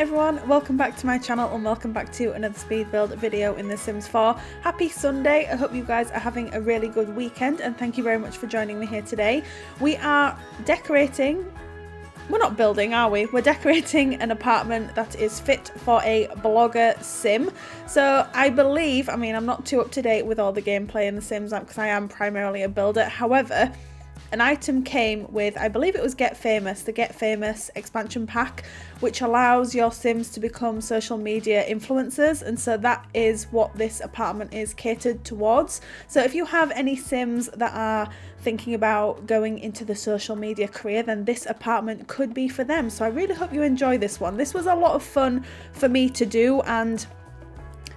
everyone, welcome back to my channel and welcome back to another speed build video in The Sims 4. Happy Sunday, I hope you guys are having a really good weekend and thank you very much for joining me here today. We are decorating, we're not building are we, we're decorating an apartment that is fit for a blogger sim. So I believe, I mean I'm not too up to date with all the gameplay in The Sims because I am primarily a builder, however an item came with, I believe it was Get Famous, the Get Famous expansion pack, which allows your Sims to become social media influencers, and so that is what this apartment is catered towards. So if you have any Sims that are thinking about going into the social media career, then this apartment could be for them. So I really hope you enjoy this one. This was a lot of fun for me to do, and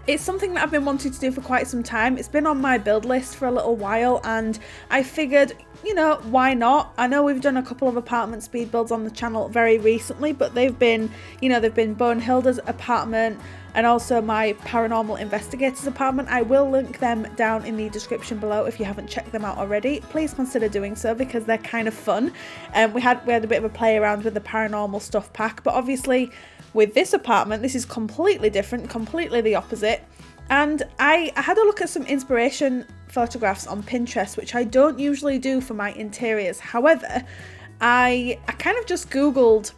it's something that I've been wanting to do for quite some time. It's been on my build list for a little while and I figured, you know, why not? I know we've done a couple of apartment speed builds on the channel very recently, but they've been, you know, they've been Bonehilda's apartment and also my Paranormal Investigator's apartment. I will link them down in the description below if you haven't checked them out already. Please consider doing so because they're kind of fun. We had a bit of a play around with the paranormal stuff pack, but obviously with this apartment, this is completely different, completely the opposite. And I had a look at some inspiration photographs on Pinterest, which I don't usually do for my interiors. However, I kind of just Googled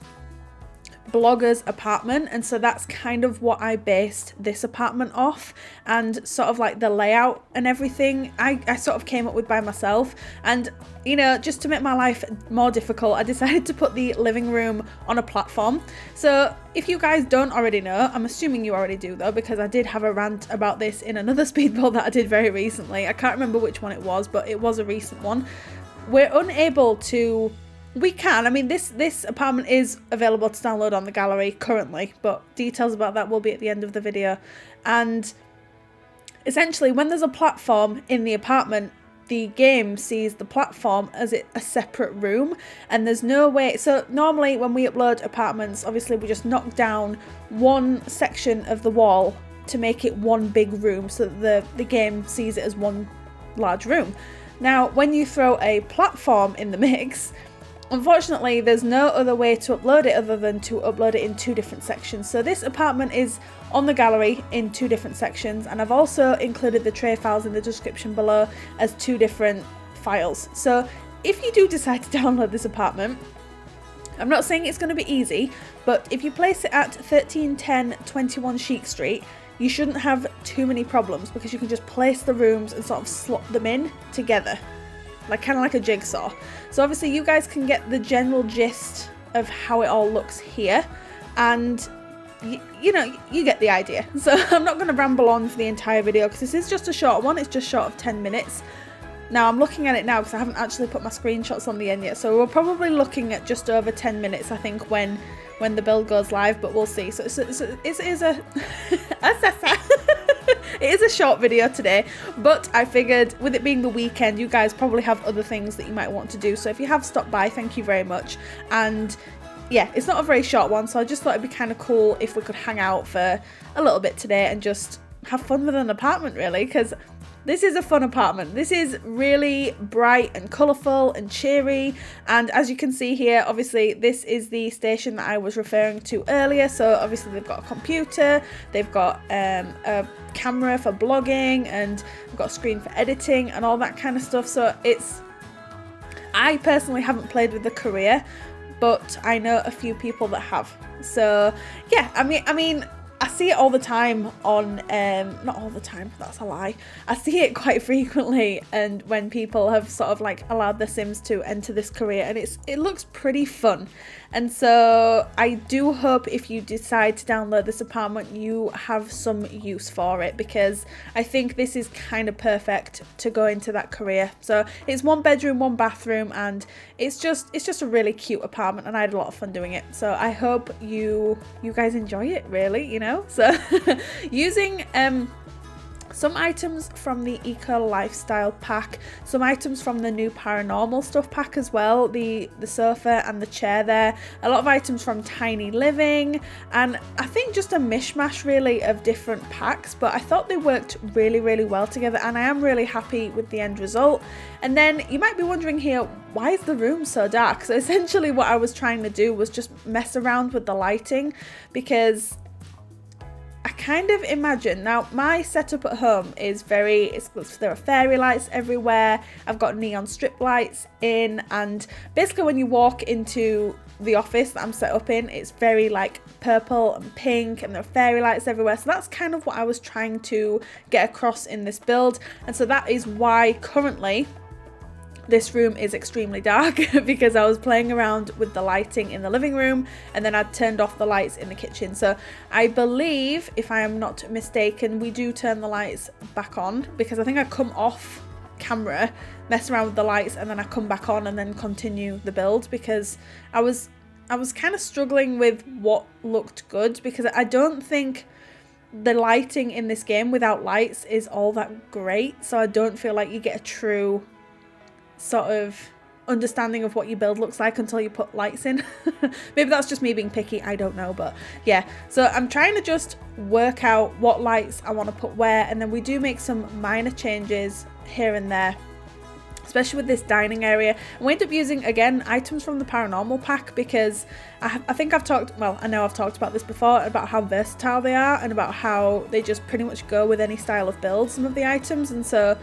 blogger's apartment, and so that's kind of what I based this apartment off, and sort of like the layout and everything I sort of came up with by myself. And you know, just to make my life more difficult, I decided to put the living room on a platform. So if you guys don't already know, I'm assuming you already do though, because I did have a rant about this in another speed build that I did very recently. I can't remember which one it was, but it was a recent one. We're unable to, we can, I mean this apartment is available to download on the gallery currently, but details about that will be at the end of the video. And essentially when there's a platform in the apartment, the game sees the platform as a separate room, and there's no way. So normally when we upload apartments, obviously we just knock down one section of the wall to make it one big room so that the game sees it as one large room. Now when you throw a platform in the mix, unfortunately there's no other way to upload it other than to upload it in two different sections. So this apartment is on the gallery in two different sections, and I've also included the tray files in the description below as two different files. So if you do decide to download this apartment, I'm not saying it's going to be easy, but if you place it at 1310 21 Chic Street, you shouldn't have too many problems because you can just place the rooms and sort of slot them in together, like kind of like a jigsaw. So obviously you guys can get the general gist of how it all looks here, and you know, you get the idea. So I'm not going to ramble on for the entire video because this is just a short one. It's just short of 10 minutes. Now I'm looking at it now because I haven't actually put my screenshots on the end yet, so we're probably looking at just over 10 minutes I think when the build goes live, but we'll see. So it is a it is a short video today, but I figured with it being the weekend, you guys probably have other things that you might want to do. So if you have stopped by, thank you very much. And yeah, it's not a very short one, so I just thought it'd be kind of cool if we could hang out for a little bit today and just have fun with an apartment, really, because this is a fun apartment. This is really bright and colourful and cheery, and as you can see here, obviously this is the station that I was referring to earlier. So obviously they've got a computer, they've got a camera for blogging, and they've got a screen for editing and all that kind of stuff. So I personally haven't played with the career, but I know a few people that have. So yeah, I mean I see it all the time on, not all the time, that's a lie. I see it quite frequently, and when people have sort of like allowed their Sims to enter this career, and it looks pretty fun. And so I do hope if you decide to download this apartment, you have some use for it, because I think this is kind of perfect to go into that career. So it's 1 bedroom, 1 bathroom, and it's just a really cute apartment, and I had a lot of fun doing it. So I hope you guys enjoy it, really, you know. So using some items from the Eco Lifestyle pack, some items from the new Paranormal Stuff pack as well, the sofa and the chair there, a lot of items from Tiny Living, and I think just a mishmash really of different packs, but I thought they worked really well together, and I am really happy with the end result. And then you might be wondering here, why is the room so dark? So essentially what I was trying to do was just mess around with the lighting, because I kind of imagine, now my setup at home is there are fairy lights everywhere, I've got neon strip lights in, and basically when you walk into the office that I'm set up in, it's very like purple and pink, and there are fairy lights everywhere. So that's kind of what I was trying to get across in this build, and so that is why currently this room is extremely dark, because I was playing around with the lighting in the living room and then I'd turned off the lights in the kitchen. So I believe, if I am not mistaken, we do turn the lights back on, because I think I come off camera, mess around with the lights, and then I come back on and then continue the build, because I was kind of struggling with what looked good, because I don't think the lighting in this game without lights is all that great. So I don't feel like you get a true sort of understanding of what your build looks like until you put lights in. Maybe that's just me being picky, I don't know, but yeah. So I'm trying to just work out what lights I want to put where, and then we do make some minor changes here and there, especially with this dining area. And we end up using, again, items from the Paranormal pack, because I think I've talked about this before, about how versatile they are and about how they just pretty much go with any style of build, some of the items. And so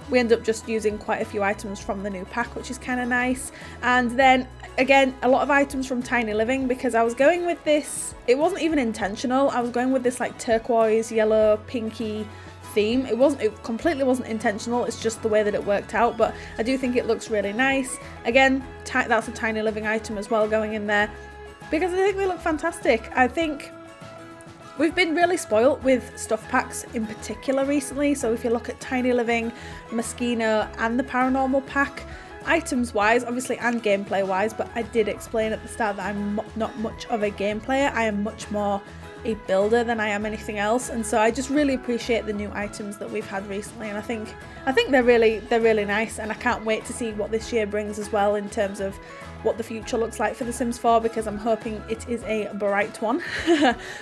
we end up just using quite a few items from the new pack, which is kind of nice. And then again, a lot of items from Tiny Living, because I was going with this, it wasn't even intentional, I was going with this like turquoise, yellow, pinky theme. It completely wasn't intentional, it's just the way that it worked out, but I do think it looks really nice. Again, that's a Tiny Living item as well going in there, because I think they look fantastic. I think we've been really spoilt with stuff packs in particular recently. So if you look at Tiny Living, Moschino and the Paranormal pack, items wise obviously and gameplay wise, but I did explain at the start that I'm not much of a game player, I am much more a builder than I am anything else. And so I just really appreciate the new items that we've had recently, and I think they're really nice, and I can't wait to see what this year brings as well in terms of what the future looks like for The Sims 4, because I'm hoping it is a bright one.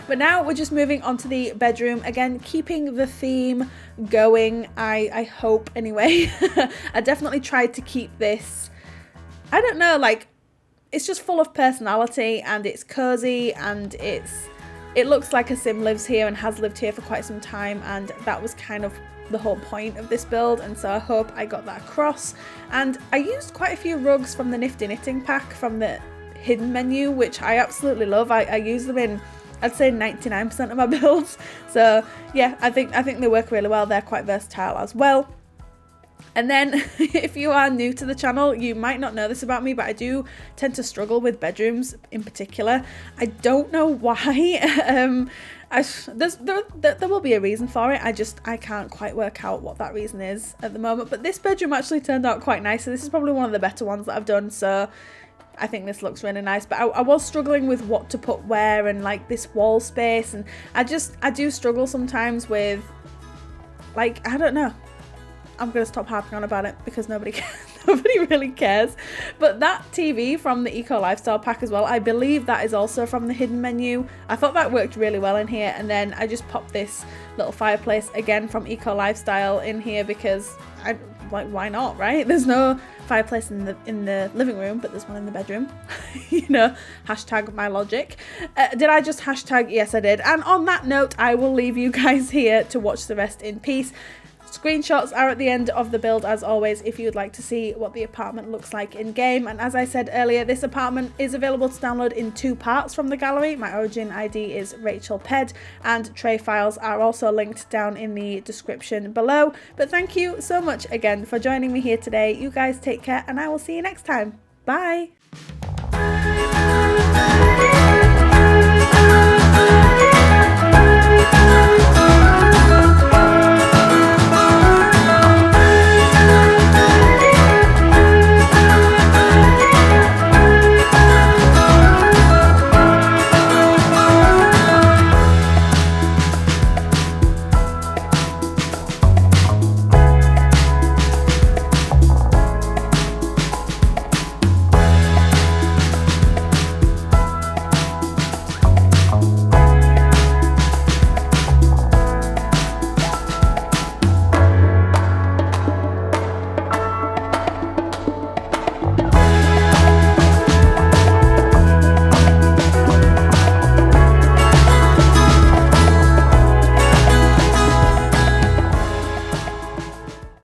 But now we're just moving on to the bedroom, again keeping the theme going, I hope anyway. I definitely tried to keep this, I don't know, like it's just full of personality, and it's cozy, and it looks like a Sim lives here and has lived here for quite some time, and that was kind of the whole point of this build, and so I hope I got that across. And I used quite a few rugs from the Nifty Knitting pack from the hidden menu, which I absolutely love. I use them in, I'd say, 99% of my builds. So yeah, I think they work really well. They're quite versatile as well. And then if you are new to the channel, you might not know this about me, but I do tend to struggle with bedrooms in particular. I don't know why. There will be a reason for it. I can't quite work out what that reason is at the moment. But this bedroom actually turned out quite nice. So this is probably one of the better ones that I've done. So I think this looks really nice. But I was struggling with what to put where, and like this wall space. And I do struggle sometimes with, like, I don't know. I'm going to stop harping on about it because nobody really cares. But that TV from the Eco Lifestyle pack as well, I believe that is also from the hidden menu. I thought that worked really well in here. And then I just popped this little fireplace again from Eco Lifestyle in here because why not, right? There's no fireplace in the living room, but there's one in the bedroom. You know, hashtag my logic. Did I just hashtag? Yes, I did. And on that note, I will leave you guys here to watch the rest in peace. Screenshots are at the end of the build as always if you'd like to see what the apartment looks like in game. And as I said earlier, this apartment is available to download in 2 parts from the gallery. My origin ID is RachelPedd, and tray files are also linked down in the description below. But thank you so much again for joining me here today. You guys take care, and I will see you next time. Bye!